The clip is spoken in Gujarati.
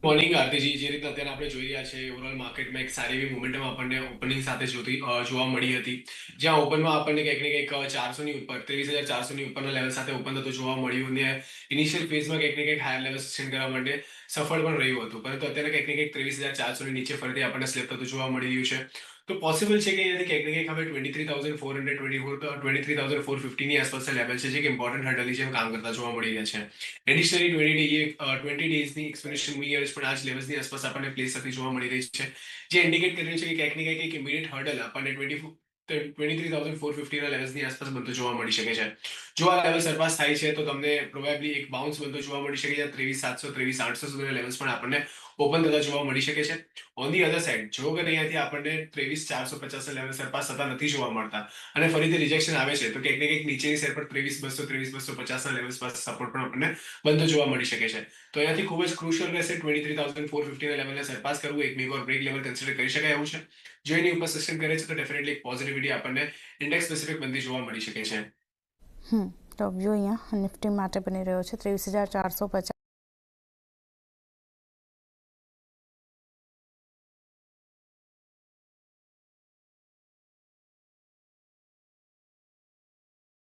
મોર્નિંગ આરતીજી જે રીતે અત્યારે આપણે જોઈ રહ્યા છે ઓવરઓલ માર્કેટમાં એક સારી એવી મોમેન્ટમ આપણને ઓપનિંગ સાથે જોવા મળી હતી, જ્યાં ઓપનમાં આપણને કંઈક ને કંઈક 400 ની ઉપર 23,400 ની ઉપરના લેવલ સાથે ઓપન થતું જોવા મળ્યું ને ઇનિશિયલ ફેઝમાં કંઈક ને કંઈક હાયર લેવલ સસ્ટેન કરવા માટે સફળ પણ રહ્યું હતું, પરંતુ અત્યારે કંઈક ને કંઈક 23,400 ની નીચે ફરીથી આપણને સ્લેપ થતું જોવા મળી રહ્યું છે. તો પોસિબલ છે કે અહીંયાથી કંઈક ને કંઈક હવે 23,400 23,450 ની આસપાસના લેવલ છે, જે એક ઇમ્પોર્ટન્ટ હર્ડલની જેમ કામ કરતા જોવા મળી રહ્યા છે. એડિશનલી 20 ડેઝની એક્સપ્લેનેશન મીયર્સ પણ આ જ લેવલ્સની આસપાસ આપણને પ્લેસ થતી જોવા મળી રહી છે, જે ઇન્ડિકેટ કરી રહ્યું છે કે ક્યાંક ને ક્યાંક એક ઇમિડિયેટ હર્ડલ આપણને 23,450 ના લેવલ્સની આસપાસ બનતો જોવા મળી શકે છે. જો આ લેવલ સરપાસ થાય છે તો તમને પ્રોબેબલી એક બાઉન્સ બનતો જોવા મળી શકે છે. 23,700 23,800 સુધીના લેવલ્સ પણ આપણને ઓપન થતા જોવા મળી શકે છે. ઓન ધી અધર સાઇડ જો અગર અહીંયાથી આપણને 23,450 ના લેવલ સરપાસ થતા નથી જોવા મળતા અને ફરીથી રિજેક્શન આવે છે, તો ક્યાંક ને ક્યાંક નીચેની સાઈડ પર 23,200 23,250 ના લેવલ્સ પર સપોર્ટ પણ આપણને બનતો જોવા મળી શકે છે. તો અહીંયાથી ખૂબ જ ક્રુશિયલ રહેશે 23,450 ના લેવલને સરપાસ કરવું, એક મેક ઓર બ્રેક લેવલ કન્સિડર કરી શકાય એવું છે. જો એની ઉપર સસ્ટેન કરે છે તો ડેફિનેટલી એક પોઝિટિવિટી આપણને ઇન્ડેક્સ સ્પેસિફિક બનતી જોવા મળી શકે છે. તો વ્યૂ અહીંયા નિફ્ટી માટે બની રહ્યો છે 23,450